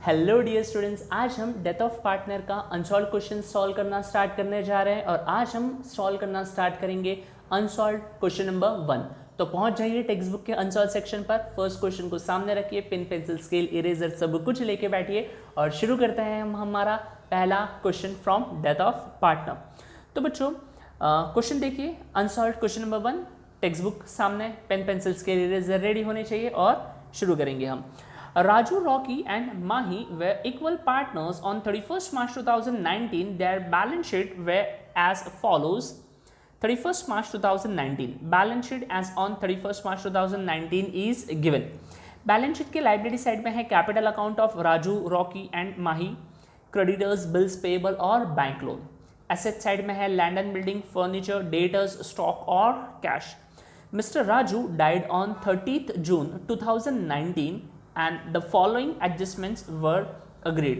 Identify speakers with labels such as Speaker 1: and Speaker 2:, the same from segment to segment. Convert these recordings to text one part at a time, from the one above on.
Speaker 1: Hello dear students, आज हम death of partner का अनसॉल्व क्वेश्चन सॉल्व करना स्टार्ट करने जा रहे हैं और आज हम सॉल्व करना स्टार्ट करेंगे अनसॉल्व क्वेश्चन नंबर 1। तो पहुंच जाइए टेक्स्ट बुक के अनसॉल्व सेक्शन पर। फर्स्ट क्वेश्चन को सामने रखिए, पेन पेंसिल स्केल इरेजर सब कुछ लेके बैठिए और शुरू करते हैं हम हमारा पहला question from death of partner. तो बच्चों क्वेश्चन देखिए, unsolved question number 1, text book सामने, pen pencil scale eraser ready होने चाहिए और शुरू करेंगे हम। Raju, Rocky and Mahi were equal partners on 31st March 2019. Their balance sheet were as follows. 31st March 2019 balance sheet as on 31st March 2019 is given. Balance sheet के liability side में है capital account of Raju, Rocky and Mahi, creditors, bills payable और bank loan. Asset side में है land and building, furniture, debtors, stock और cash. Mister Raju died on 30th June 2019 and the following adjustments were agreed.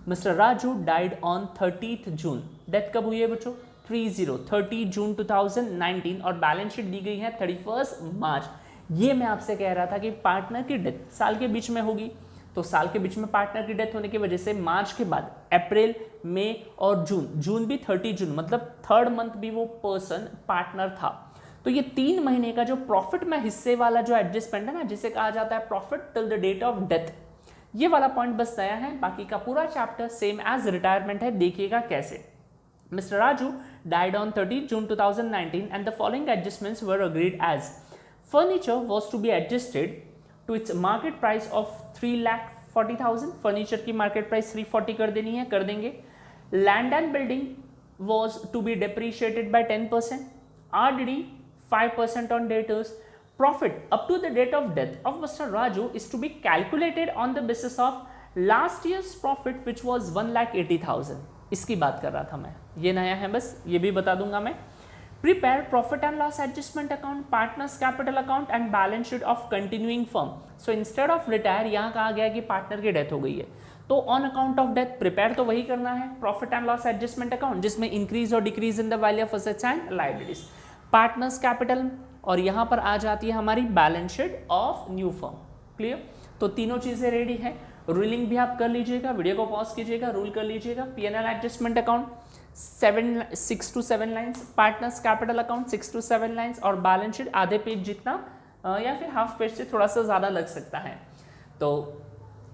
Speaker 1: Mr. Raju died on 30th June. Death कब हुई है बच्चों? 30 June 2019 और balance sheet दी गई है 31 मार्च। ये मैं आपसे कह रहा था कि पार्टनर की डेथ साल के बीच में होगी, तो साल के बीच में पार्टनर की डेथ होने की वजह से मार्च के बाद अप्रैल, मई और जून भी 30 जून मतलब थर्ड मंथ भी वो पर्सन पार्टनर था। तो ये 3 महीने का जो प्रॉफिट में हिस्से वाला जो एडजस्टमेंट है ना, जिसे कहा जाता है profit till the date of death, ये वाला पॉइंट बस नया है। बाकी का पूरा चैप्टर सेम एज रिटायरमेंट है, देखिएगा कैसे। Mister Raju died on 30 June 2019 and the following adjustments were agreed as furniture was to be adjusted to its market price of 3,40,000। Furniture की मार्केट प्राइस 340 कर देनी है, कर देंगे। Land and building was to be depreciated by 10%, RDD 5% on debtors. Profit up to the date of death of Mr. Raju is to be calculated on the basis of last year's profit which was 1,80,000. इसकी बात कर रहा था मैं, ये नया है बस, ये भी बता दूंगा मैं। Prepare profit and loss adjustment account, partners capital account and balance sheet of continuing firm. So instead of retire यहाँ कहा गया कि पार्टनर की डेथ हो गई है, तो on account of death prepare तो वही करना है, profit and loss adjustment account, जिसमें इंक्रीज और decrease in the value of assets and liabilities, partners capital, और यहां पर आ जाती है हमारी balance sheet of new firm. Clear? तो तीनों चीजें रेडी है। रूलिंग भी आप कर लीजिएगा, वीडियो को पॉज कीजिएगा, रूल कर लीजिएगा। P&L adjustment account 6 to 7 lines, partners capital account 6 to 7 lines और बैलेंस शीट आधे पेज जितना या फिर हाफ पेज से थोड़ा सा ज्यादा लग सकता है। तो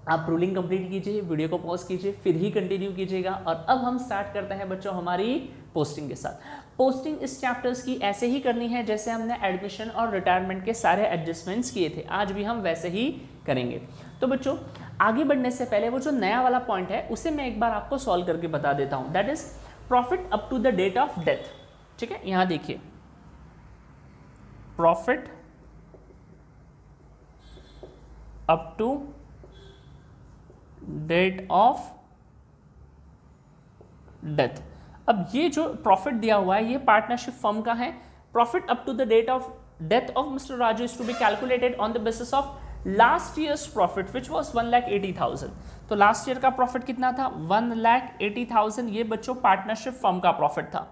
Speaker 1: आप रूलिंग कंप्लीट कीजिए, वीडियो को पॉज कीजिए, फिर ही कंटिन्यू कीजिएगा। और अब हम स्टार्ट करते हैं बच्चों हमारी पोस्टिंग के साथ। पोस्टिंग इस चैप्टर्स की ऐसे ही करनी है जैसे हमने एडमिशन और रिटायरमेंट के सारे एडजस्टमेंट्स किए थे, आज भी हम वैसे ही करेंगे। तो बच्चों आगे बढ़ने से पहले वो जो नया वाला पॉइंट है उसे मैं एक बार आपको सॉल्व करके बता देता हूं। That is profit up to the date of death. ठीक है, यहां देखिए, profit up to date of death. अब ये जो प्रॉफिट दिया हुआ है ये पार्टनरशिप फर्म का है। Profit up to the date of death of mister Raju is to be calculated on the basis of last years profit which was 1,80,000। तो लास्ट ईयर का प्रॉफिट कितना था? 1,80,000। ये बच्चों पार्टनरशिप फर्म का प्रॉफिट था,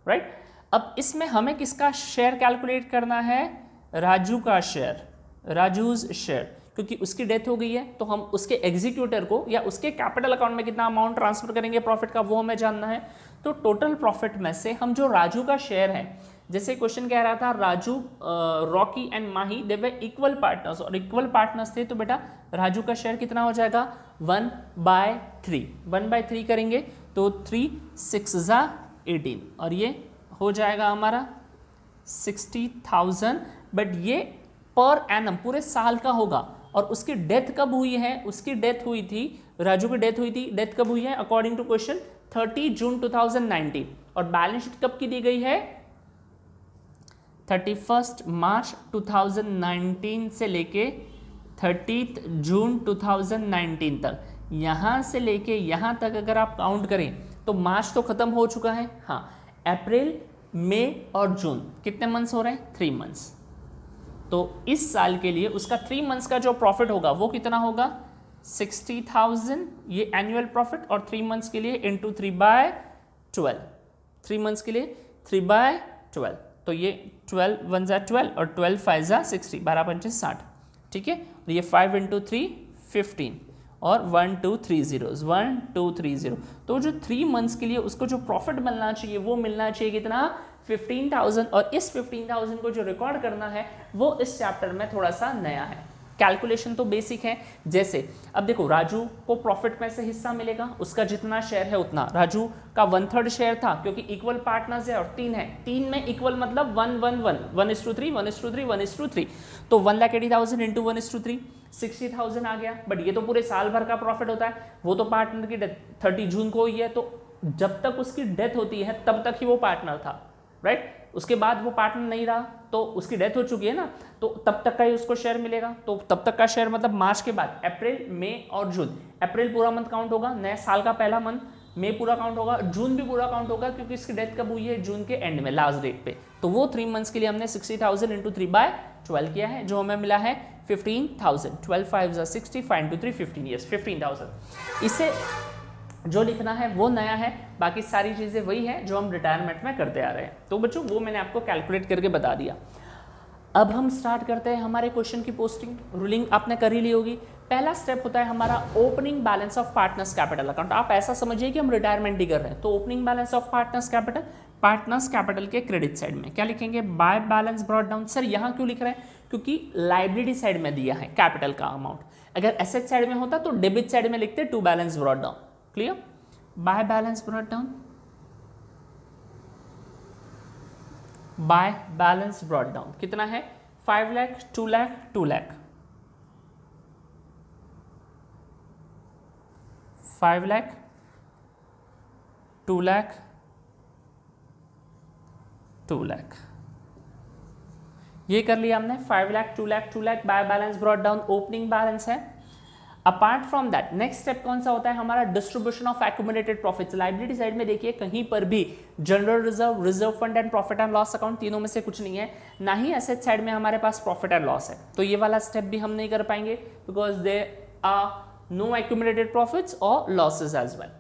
Speaker 1: राइट? अब इसमें हमें किसका शेयर कैलकुलेट करना है? राजू का शेयर, राजूज शेयर, क्योंकि उसकी डेथ हो गई है तो हम उसके एग्जीक्यूटर को या उसके कैपिटल अकाउंट में कितना अमाउंट ट्रांसफर करेंगे प्रॉफिट का, वो हमें जानना है। तो टोटल प्रॉफिट में से हम जो राजू का शेयर है, जैसे क्वेश्चन कह रहा था Raju, Rocky and Mahi they were equal partners, और इक्वल पार्टनर्स थे तो बेटा राजू का शेयर कितना हो जाएगा? 1/3। 1/3 करेंगे तो 3 6 18 और ये हो जाएगा हमारा 60,000। बट ये पर एनम पूरे साल का होगा। और उसकी डेथ कब हुई है? उसकी डेथ हुई थी, राजू की डेथ हुई थी, डेथ कब हुई है अकॉर्डिंग टू क्वेश्चन? 30 जून 2019। और बैलेंस शीट कब की दी गई है? 31 मार्च 2019 से लेके 30 जून 2019 तक। यहां से लेके यहां तक अगर आप काउंट करें तो मार्च तो खत्म हो चुका है। हाँ, अप्रैल, मई और जून कितने मंथ्स हो रहे हैं? 3 मंथ्स। तो इस साल के लिए उसका 3 मंथ्स का जो प्रॉफिट होगा वो कितना होगा? 60,000 ये एनुअल प्रॉफिट, और 3 मंथ्स के लिए इंटू 3/12। 3 मंथ्स के लिए 3/12, तो ये 12 1 जा 12 और 12 5 जा 60, 12 5 60। ठीक है, और ये 5 × 3 15 और 1 2 3 zeros 1 2 3 0। तो जो 3 मंथ्स के लिए उसको जो प्रॉफिट मिलना चाहिए वो मिलना चाहिए कितना 15,000। और इस 15,000 को जो रिकॉर्ड करना है वो इस चैप्टर में थोड़ा सा नया है। कैलकुलेशन तो बेसिक है। जैसे अब देखो राजू को प्रॉफिट में से हिस्सा मिलेगा, उसका जितना शेयर है उतना। राजू का 1/3 शेयर था क्योंकि इक्वल पार्टनर्स है और 3 है, 3 में इक्वल मतलब 1 1 1 1:3 1:3 1:3। तो 1,80,000 इंटू 1:3 60,000 आ गया। बट ये तो पूरे साल भर का प्रॉफिट होता है, वो तो पार्टनर की डेथ 30 जून को हुई है, तो जब तक उसकी डेथ होती है तब तक ही वो पार्टनर था, राइट। उसके बाद वो पार्टनर नहीं रहा तो उसकी डेथ हो चुकी है ना, तो तब तक का ही उसको शेयर मिलेगा। तो तब तक का शेयर मतलब मार्च के बाद अप्रैल, मई और जून। अप्रैल पूरा मंथ काउंट होगा, नए साल का पहला मंथ। मई पूरा काउंट होगा, जून भी पूरा काउंट होगा क्योंकि इसकी डेथ कब हुई है, जून के एंड में, लास्ट डेट पे। तो वो 3 मंथ्स के लिए हमने 60,000 इंटू 3/12 किया है, जो हमें मिला है 15,000। 12 5 60, 5 into 3 15, यस 15,000। इसे जो लिखना है वो नया है, बाकी सारी चीज़ें वही है जो हम रिटायरमेंट में करते आ रहे हैं। तो बच्चों वो मैंने आपको कैलकुलेट करके बता दिया। अब हम स्टार्ट करते हैं हमारे क्वेश्चन की पोस्टिंग। रूलिंग आपने कर ही ली होगी। पहला स्टेप होता है हमारा opening balance of partners capital account. आप ऐसा समझिए कि हम रिटायरमेंट ही कर रहे हैं। तो opening balance of partners capital के क्रेडिट साइड में क्या लिखेंगे, bye balance brought down. Sir यहाँ क्यों लिख रहे हैं, क्योंकि लाइबिलिटी साइड में दिया है कैपिटल का अमाउंट। अगर एसेट साइड में होता तो डेबिट साइड में लिखते to balance brought down. Clear, by balance brought down, by balance brought down कितना है 5 लाख 2 लाख 2 लाख 5 लाख 2 लाख 2 लाख। ये कर लिया हमने 5 lakh 2 lakh 2 lakh by balance brought down, opening balance है। Apart from that next step कौन सा होता है हमारा, distribution of accumulated profits. Liability side में देखिए कहीं पर भी general reserve, reserve fund and profit and loss account, तीनों में से कुछ नहीं है। ना ही एसेट साइड में हमारे पास प्रॉफिट एंड लॉस है, तो ये वाला स्टेप भी हम नहीं कर पाएंगे because they are no accumulated profits और लॉसेज एज वेल।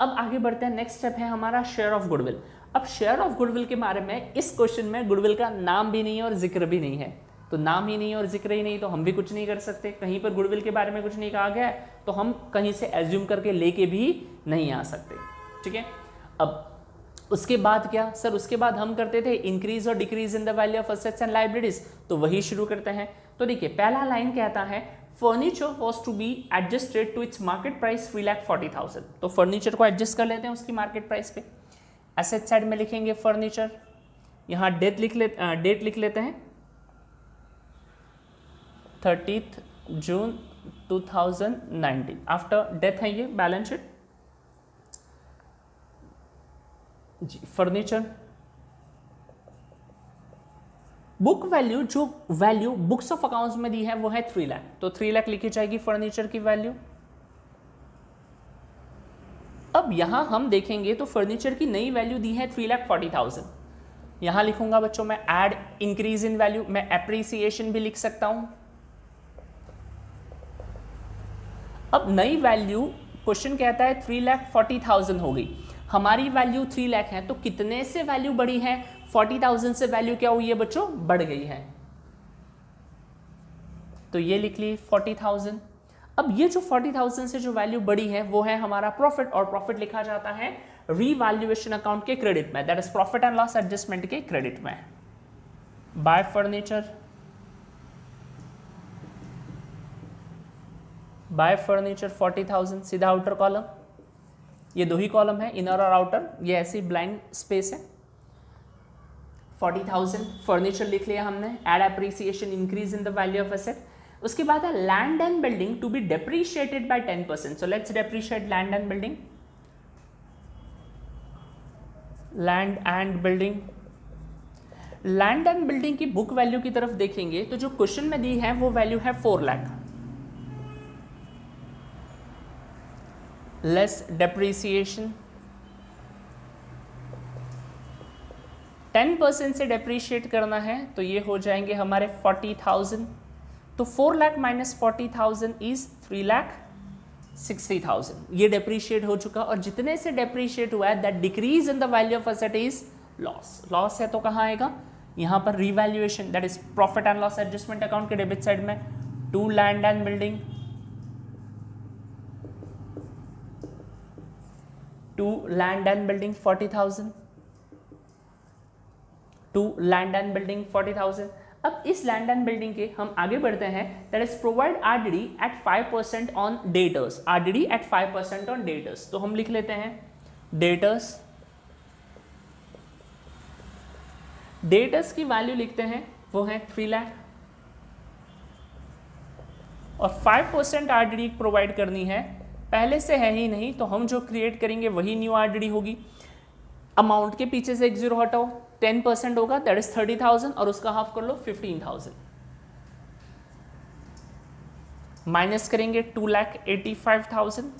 Speaker 1: अब आगे बढ़ते हैं, नेक्स्ट स्टेप है हमारा शेयर ऑफ गुडविल। अब शेयर ऑफ गुडविल के बारे में इस क्वेश्चन में गुडविल का नाम भी नहीं है और जिक्र भी नहीं है। तो नाम ही नहीं है और जिक्र ही नहीं तो हम भी कुछ नहीं कर सकते। कहीं पर गुडविल के बारे में कुछ नहीं कहा गया है तो हम कहीं से एज्यूम करके लेके भी नहीं आ सकते, ठीक है। अब उसके बाद क्या सर, उसके बाद हम करते थे इंक्रीज और decrease in the value of assets and liabilities, तो वही शुरू करते हैं। तो देखिए पहला लाइन कहता है furniture was to be adjusted to its market price 3,40,000। तो फर्नीचर को एडजस्ट कर लेते हैं उसकी मार्केट प्राइस पे। एसेट साइड में लिखेंगे फर्नीचर, यहाँ डेट लिख लेते हैं 30 जून 2019, आफ्टर डेथ है ये बैलेंस शीट जी। फर्नीचर बुक वैल्यू, जो वैल्यू बुक्स ऑफ अकाउंट्स में दी है वो है 3 लाख, तो 3 लाख लिखी जाएगी फर्नीचर की वैल्यू। अब यहां हम देखेंगे तो फर्नीचर की नई वैल्यू दी है 3,40,000। यहां लिखूंगा बच्चों मैं ऐड इंक्रीज इन वैल्यू, मैं एप्रिसिएशन भी लिख सकता हूं। अब नई वैल्यू क्वेश्चन कहता है 3,40,000 हो गई, हमारी वैल्यू 3 लाख है, तो कितने से वैल्यू बढ़ी है, 40,000 से वैल्यू क्या हुई है बच्चों, बढ़ गई है। तो ये लिख ली 40,000। अब ये जो 40,000 से जो वैल्यू बढ़ी है वो है हमारा प्रॉफिट, और प्रॉफिट लिखा जाता है रीवैल्यूएशन अकाउंट के क्रेडिट में, that is profit and loss adjustment के क्रेडिट में। बाय फर्नीचर, बाय फर्नीचर 40,000, सीधा आउटर कॉलम, ये दो ही कॉलम है इनर और आउटर, ये ऐसी ब्लाइंड स्पेस है। 40,000 फर्नीचर लिख लिया हमने, add appreciation increase in the value of asset. उसके बाद है land and building to be depreciated by 10%, so let's depreciate land and building. Land and building, land and building की बुक वैल्यू की तरफ देखेंगे तो जो क्वेश्चन में दी है वो वैल्यू है 4 लाख, लेस डेप्रिसिएशन, 10% से डेप्रिशिएट करना है तो ये हो जाएंगे हमारे 40,000, तो 4 लाख माइनस 40,000 इज 3,60,000। ये डेप्रिशिएट हो चुका, और जितने से डेप्रिशिएट हुआ है that decrease in the value of asset is loss. Loss है तो कहाँ आएगा, यहाँ पर revaluation, that is profit and loss adjustment account के डेबिट साइड में, to land and building to land and building 40,000, to land and building 40,000। अब इस लैंड एंड बिल्डिंग के हम आगे बढ़ते हैं, that is provide RDD at 5% on debtors, RDD at 5% on debtors. तो हम लिख लेते हैं डेटर्स, डेटर्स की वैल्यू लिखते हैं वो है 3 लाख और 5% आरडीडी प्रोवाइड करनी है, पहले से है ही नहीं तो हम जो क्रिएट करेंगे वही न्यू आरडीडी होगी। अमाउंट के पीछे से एक जीरो हटाओ, 10% होगा दैट इज 30,000 और उसका हाफ कर लो 15,000, माइनस करेंगे 2,85,000।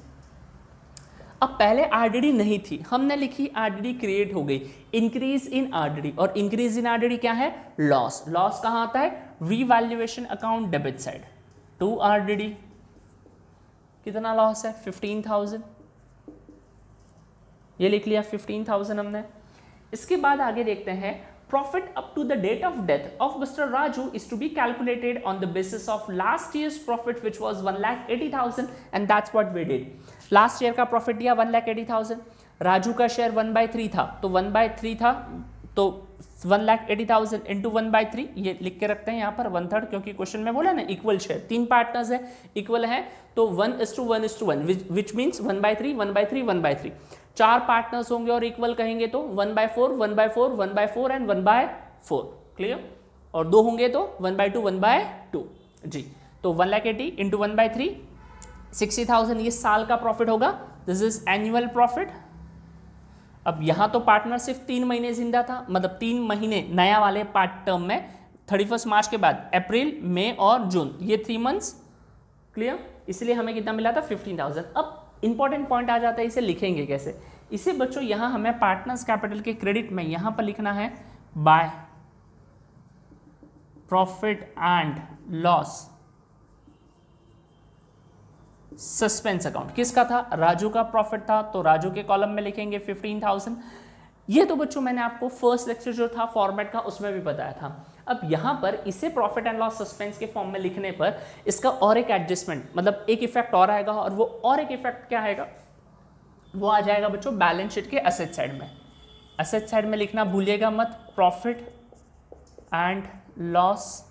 Speaker 1: अब पहले आरडीडी नहीं थी, हमने लिखी आरडीडी क्रिएट हो गई, इंक्रीज इन आरडीडी, और इंक्रीज इन आरडीडी क्या है, लॉस। लॉस कहां आता है, revaluation account debit side, to RDD कितना लॉस है 15,000, ये लिख लिया 15,000 हमने। इसके बाद आगे देखते हैं, profit up to the date of death of Mr. Raju is to be calculated on the basis of last year's profit which was 1,80,000 and that's what we did. Last year का profit दिया 1,80,000, राजू का share 1/3 था, तो 1/3 था तो 1,80,000 into 1/3, ये लिख के रखते हैं यहाँ पर 1/3, क्योंकि क्वेश्चन में बोला ना इक्वल शेयर, 3 पार्टनर्स है इक्वल है तो 1:1:1 विच मीन्स 1/3 1/3 1/3। 4 पार्टनर्स होंगे और इक्वल कहेंगे तो 1/4 1/4 1/4 एंड 1/4, क्लियर। और 2 होंगे तो 1/2 1/2 जी। तो 1,80,000 इंटू 1/3 60,000 ये साल का प्रॉफिट होगा, दिस इज एनुअल प्रॉफिट। अब यहां तो पार्टनर सिर्फ 3 महीने जिंदा था, मतलब 3 महीने नया वाले पार्ट टर्म में 31 मार्च के बाद अप्रैल मई और जून, ये 3 मंथ्स, क्लियर। इसलिए हमें कितना मिला था 15,000। अब इंपॉर्टेंट पॉइंट आ जाता है, इसे लिखेंगे कैसे। इसे बच्चों यहां हमें पार्टनर्स कैपिटल के क्रेडिट में यहां पर लिखना है by profit and loss suspense account. किसका था, राजू का प्रॉफिट था, तो राजू के कॉलम में लिखेंगे 15,000। ये तो बच्चों मैंने आपको फर्स्ट लेक्चर जो था फॉर्मेट का उसमें भी बताया था। अब यहां पर इसे प्रॉफिट एंड लॉस सस्पेंस के फॉर्म में लिखने पर इसका और एक एडजस्टमेंट, मतलब एक इफेक्ट और आएगा, और वो और एक इफेक्ट क्या आएगा, वो आ जाएगा बच्चों बैलेंस शीट के एसेट साइड में। एसेट साइड में लिखना भूलिएगा मत, profit and loss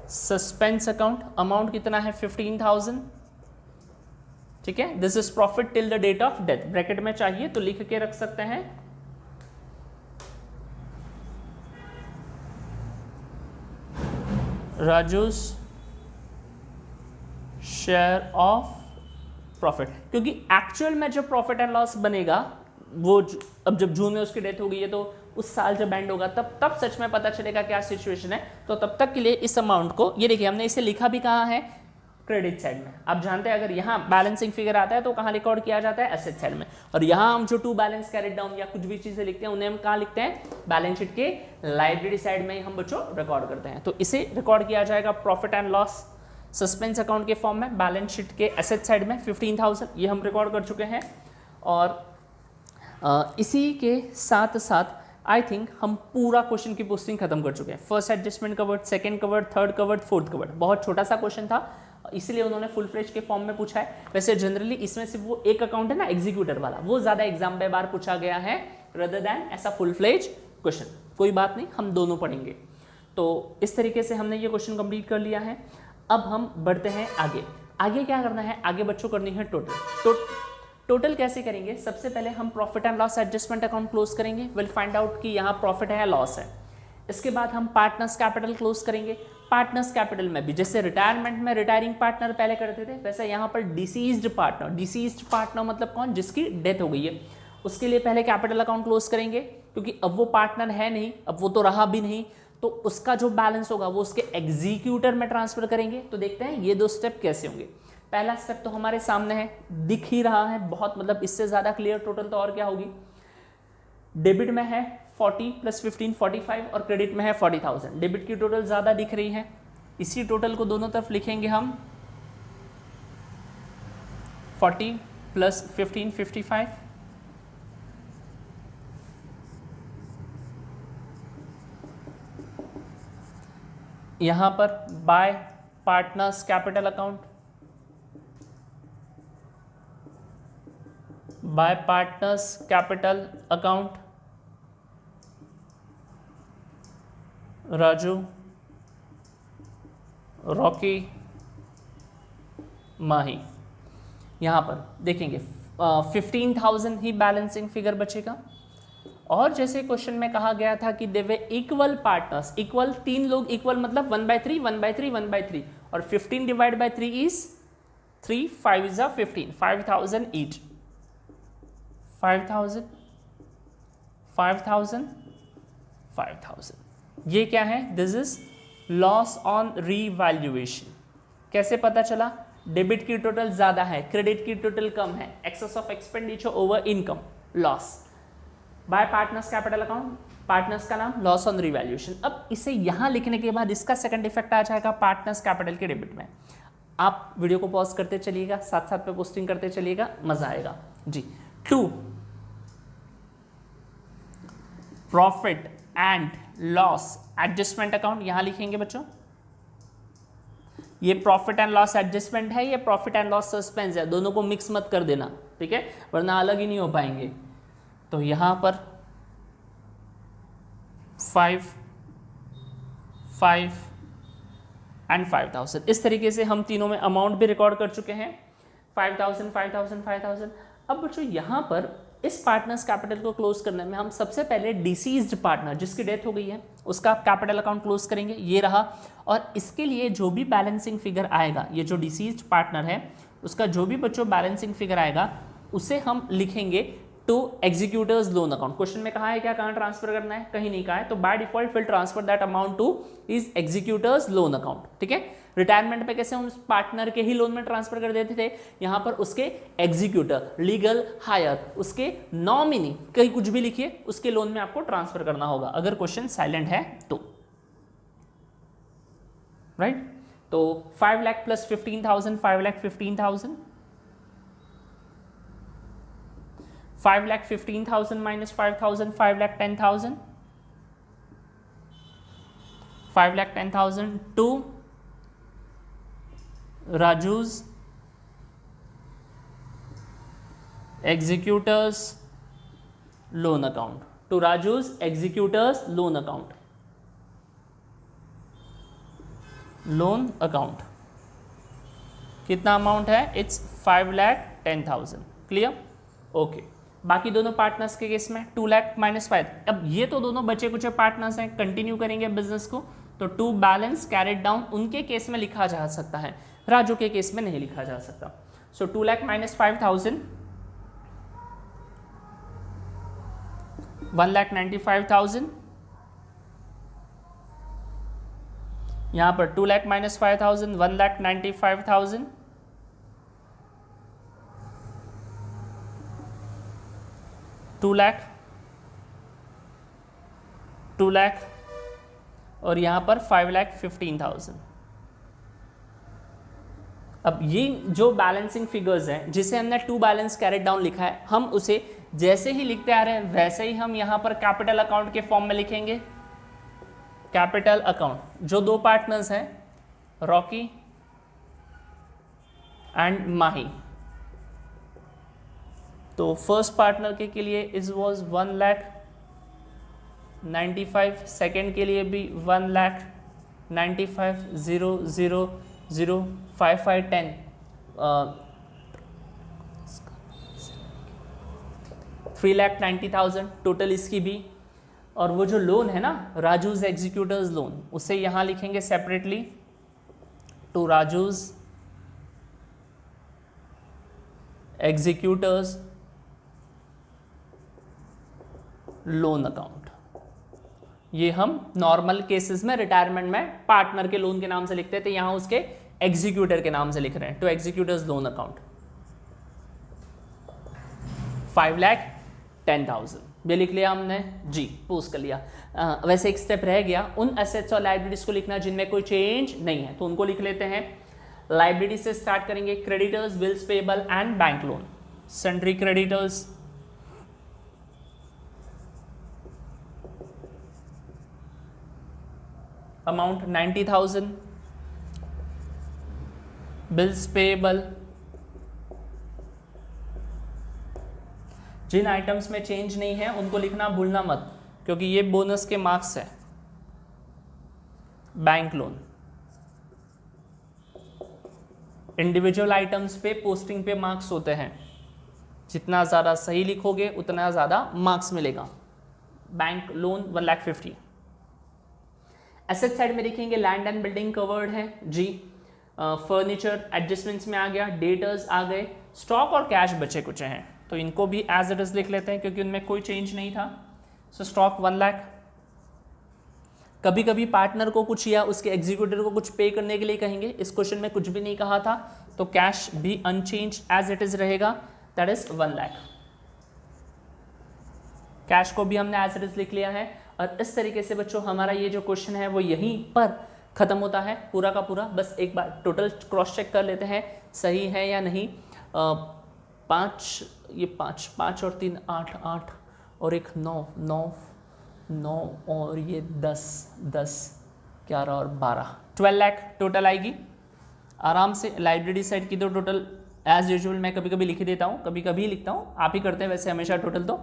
Speaker 1: suspense account, amount कितना है 15,000, ठीक है। This is profit till the date of death, bracket में चाहिए तो लिख के रख सकते हैं राजूज शेयर ऑफ प्रॉफिट, क्योंकि एक्चुअल में जब प्रॉफिट एंड लॉस बनेगा वो अब जब जून में उसकी डेथ हो गई है तो उस साल जब एंड होगा तब सच में पता चलेगा क्या सिचुएशन है। तो तब तक के लिए इस अमाउंट को, ये देखिए हमने इसे लिखा भी कहाँ है, क्रेडिट साइड में। आप जानते हैं अगर यहाँ बैलेंसिंग फिगर आता है तो कहाँ रिकॉर्ड किया जाता है, एसेट साइड में। और यहाँ हम जो टू बैलेंस कैरिड डाउन या कुछ भी चीजें लिखते हैं उन्हें हम कहाँ लिखते हैं, बैलेंस शीट के लाइब्रेरी साइड में ही हम बच्चों रिकॉर्ड करते हैं। तो इसे रिकॉर्ड किया जाएगा profit and loss suspense account के फॉर्म में, बैलेंस शीट के एसेट साइड में 15,000 ये हम रिकॉर्ड कर चुके हैं। और इसी के साथ साथ आई थिंक हम पूरा क्वेश्चन की पोस्टिंग खत्म कर चुके हैं। First adjustment covered, second covered, third covered, fourth covered. बहुत छोटा सा क्वेश्चन था इसलिए उन्होंने फुल फ्लेज के फॉर्म में पूछा है। वैसे जनरली इसमें सिर्फ वो एक अकाउंट है ना एग्जीक्यूटर वाला, वो ज्यादा एग्जाम में बार पूछा गया है रदर देन ऐसा फुल फ्लेज क्वेश्चन। कोई बात नहीं, हम दोनों पढ़ेंगे। तो इस तरीके से हमने ये क्वेश्चन कंप्लीट कर लिया है। अब हम बढ़ते हैं आगे। आगे क्या करना है, आगे बच्चों करनी है टोटल। टोटल कैसे करेंगे, सबसे पहले हम profit and loss adjustment account close करेंगे, विल फाइंड आउट कि यहाँ प्रॉफिट है लॉस है। इसके बाद हम पार्टनर्स कैपिटल क्लोज करेंगे। पार्टनर्स कैपिटल में भी जैसे रिटायरमेंट में रिटायरिंग पार्टनर पहले करते थे, वैसे यहाँ पर डिसीज्ड पार्टनर, डिसीज्ड पार्टनर मतलब कौन, जिसकी डेथ हो गई है, उसके लिए पहले कैपिटल अकाउंट क्लोज करेंगे, क्योंकि अब वो पार्टनर है नहीं, अब वो तो रहा भी नहीं, तो उसका जो बैलेंस होगा वो उसके एग्जीक्यूटर में ट्रांसफर करेंगे। तो देखते हैं ये 2 स्टेप कैसे होंगे। पहला स्टेप तो हमारे सामने है, दिख ही रहा है बहुत, मतलब इससे ज्यादा क्लियर टोटल तो और क्या होगी। डेबिट में है 40 + 15 45 और क्रेडिट में है 40,000। डेबिट की टोटल ज्यादा दिख रही है, इसी टोटल को दोनों तरफ लिखेंगे हम 40 + 15 55। यहां पर by partners capital account by partners capital account Raju, Rocky, Mahi. यहाँ पर देखेंगे 15,000 ही बैलेंसिंग फिगर बचेगा। और जैसे क्वेश्चन में कहा गया था कि देवे इक्वल पार्टनर्स, इक्वल 3 लोग, इक्वल मतलब 1/3 1/3 1/3, और 15 divide by 3 is 3, 5 is 15, 5,000 each, 5,000 5,000 5,000। ये क्या है? This is loss on revaluation. कैसे पता चला? डेबिट की टोटल ज्यादा है, क्रेडिट की टोटल कम है, excess of expenditure over income, loss by partners capital account, partners का नाम, लॉस ऑन रीवैल्यूएशन। अब इसे यहां लिखने के बाद इसका सेकंड इफेक्ट आ जाएगा पार्टनर्स कैपिटल के डेबिट में। आप वीडियो को पॉज करते चलिएगा, साथ साथ पे पोस्टिंग करते चलिएगा, मजा आएगा जी। 2 profit and loss adjustment account, यहां लिखेंगे बच्चों। ये प्रॉफिट एंड लॉस एडजस्टमेंट है, ये प्रॉफिट एंड लॉस सस्पेंस है, दोनों को मिक्स मत कर देना, ठीक है, वरना अलग ही नहीं हो पाएंगे। तो यहां पर 5 5 एंड 5,000, इस तरीके से हम तीनों में अमाउंट भी रिकॉर्ड कर चुके हैं, 5,000 5,000 5,000। अब बच्चों यहां पर इस पार्टनर्स कैपिटल को क्लोज करने में हम सबसे पहले डिसीज्ड पार्टनर जिसकी डेथ हो गई है उसका कैपिटल अकाउंट क्लोज करेंगे, ये रहा। और इसके लिए जो भी बैलेंसिंग फिगर आएगा, ये जो डिसीज्ड पार्टनर है उसका जो भी बच्चों बैलेंसिंग फिगर आएगा उसे हम लिखेंगे to executors loan account. Question में कहा है क्या, कहां ट्रांसफर करना है? कहीं नहीं कहा है, तो by default will transfer that amount two is executors loan account, ठीक है। रिटायरमेंट पे कैसे हम उस पार्टनर के ही लोन में ट्रांसफर कर देते थे, यहां पर उसके एग्जीक्यूटर, लीगल हायर, उसके नॉमिनी, कहीं कुछ भी लिखिए, उसके लोन में आपको ट्रांसफर करना होगा अगर क्वेश्चन साइलेंट है तो, राइट। तो 5 lakh plus 15,000, 5 lakh 15,000, 5 lakh 15,000 minus 5,000, 5 lakh 10,000, 5 lakh 10,000 to Raju's executors loan account, to Raju's executors loan account, loan account। कितना अमाउंट है? It's 5 lakh 10,000, clear, okay. बाकी दोनों पार्टनर्स के केस में 2 लाख माइनस 5। अब ये तो दोनों बचे कुछ पार्टनर्स हैं, कंटिन्यू करेंगे बिजनेस को, तो टू बैलेंस कैरिड डाउन उनके केस में लिखा जा सकता है, राजू के केस में नहीं लिखा जा सकता। सो 2 लाख माइनस 5,000, 1,95,000, यहां पर 2 लाख माइनस 5,000, 1,95,000, 2 लाख, 2 लाख, और यहां पर 5 लाख 15,000। अब ये जो बैलेंसिंग फिगर्स हैं जिसे हमने टू बैलेंस कैरेट डाउन लिखा है, हम उसे जैसे ही लिखते आ रहे हैं वैसे ही हम यहां पर कैपिटल अकाउंट के फॉर्म में लिखेंगे। कैपिटल अकाउंट, जो दो पार्टनर्स हैं रॉकी एंड माही, तो फर्स्ट पार्टनर के लिए इज वॉज 1,95,000, सेकेंड के लिए भी 1,95,000, 0 0 0 5 5 10, 3,90,000 टोटल इसकी भी। और वो जो लोन है ना राजूज एग्जीक्यूटर्स लोन, उसे यहां लिखेंगे separately, to Raju's executors loan account. ये हम नॉर्मल केसेस में रिटायरमेंट में पार्टनर के लोन के नाम से लिखते थे, यहां उसके एग्जीक्यूटर के नाम से लिख रहे हैं, टू एग्जीक्यूटर्स लोन अकाउंट। 5,10,000 ये लिख लिया हमने जी, पोस्ट कर लिया। वैसे एक स्टेप रह गया, उन एसेट्स और लाइबिलिटीज को लिखना जिनमें कोई चेंज नहीं है, तो उनको लिख लेते हैं। लाइबिलिटी से स्टार्ट करेंगे, creditors, bills payable and bank loan. Sundry creditors, amount 90,000, bills payable जिन आइटम्स में चेंज नहीं है उनको लिखना भूलना मत, क्योंकि ये बोनस के मार्क्स है। बैंक लोन, इंडिविजुअल आइटम्स पे पोस्टिंग पे मार्क्स होते हैं, जितना ज़्यादा सही लिखोगे उतना ज़्यादा मार्क्स मिलेगा। Bank loan 1,50,000। एसेट साइड में देखेंगे लैंड एंड बिल्डिंग कवर्ड है जी, फर्नीचर एडजस्टमेंट्स में आ गया, डेटर्स आ गए, स्टॉक और कैश बचे कुछ हैं, तो इनको भी एज इट इज लिख लेते हैं क्योंकि उनमें कोई चेंज नहीं था। सो स्टॉक 1 लाख। कभी कभी पार्टनर को कुछ या उसके एग्जीक्यूटिव को कुछ पे करने के लिए कहेंगे, इस क्वेश्चन में कुछ भी नहीं कहा था, तो कैश भी अनचेंज एज इट इज रहेगा, दैट इज 1 लाख। कैश को भी हमने एज इट इज लिख लिया है। और इस तरीके से बच्चों हमारा ये जो क्वेश्चन है वो यहीं पर खत्म होता है पूरा का पूरा। बस एक बार टोटल क्रॉस चेक कर लेते हैं सही है या नहीं। 5 ये 5 और 3 8 8 और एक 9 9 9 और ये 10 10 11 और 12 12 लाख टोटल आएगी आराम से। लाइब्रेरी साइड की तो टोटल एज यूजुअल मैं कभी कभी लिख देता हूँ, कभी कभी लिखता हूँ, आप ही करते हैं वैसे हमेशा टोटल। तो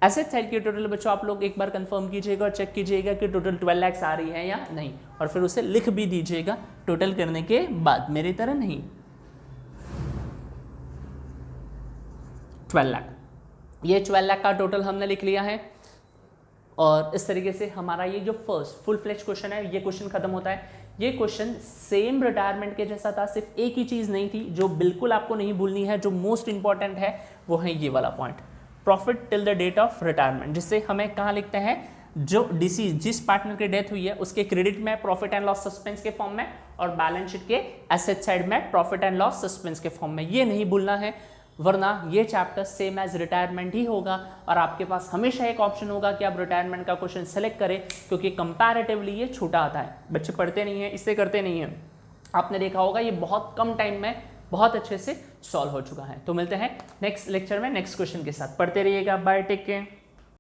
Speaker 1: एसेट साइड की टोटल बच्चों आप लोग एक बार कंफर्म कीजिएगा और चेक कीजिएगा कि टोटल 12 लाख आ रही है या नहीं, और फिर उसे लिख भी दीजिएगा टोटल करने के बाद, मेरी तरह नहीं। 12 लाख, ये 12 लाख का टोटल हमने लिख लिया है। और इस तरीके से हमारा ये जो फर्स्ट फुल फ्लेज क्वेश्चन है ये क्वेश्चन खत्म होता है। ये क्वेश्चन सेम रिटायरमेंट के जैसा था, सिर्फ एक ही चीज़ नहीं थी जो बिल्कुल आपको नहीं भूलनी है, जो मोस्ट इंपॉर्टेंट है वो है ये वाला point, profit till the date of retirement, जिससे हमें कहाँ लिखते हैं, जो डिसीज जिस पार्टनर की डेथ हुई है उसके क्रेडिट में प्रॉफिट एंड लॉस सस्पेंस के फॉर्म में और बैलेंस शीट के एसेट साइड में प्रॉफिट एंड लॉस सस्पेंस के फॉर्म में, ये नहीं भूलना है, वरना ये चैप्टर सेम एज रिटायरमेंट ही होगा और आपके पास हमेशा एक ऑप्शन होगा कि आप रिटायरमेंट का क्वेश्चन सेलेक्ट करें, क्योंकि कंपैरेटिवली ये छोटा आता है, बच्चे पढ़ते नहीं है, इससे करते नहीं है। आपने देखा होगा ये बहुत कम टाइम में बहुत अच्छे से सॉल्व हो चुका है। तो मिलते हैं नेक्स्ट लेक्चर में नेक्स्ट क्वेश्चन के साथ, पढ़ते रहिएगा, बाय, टेक केयर।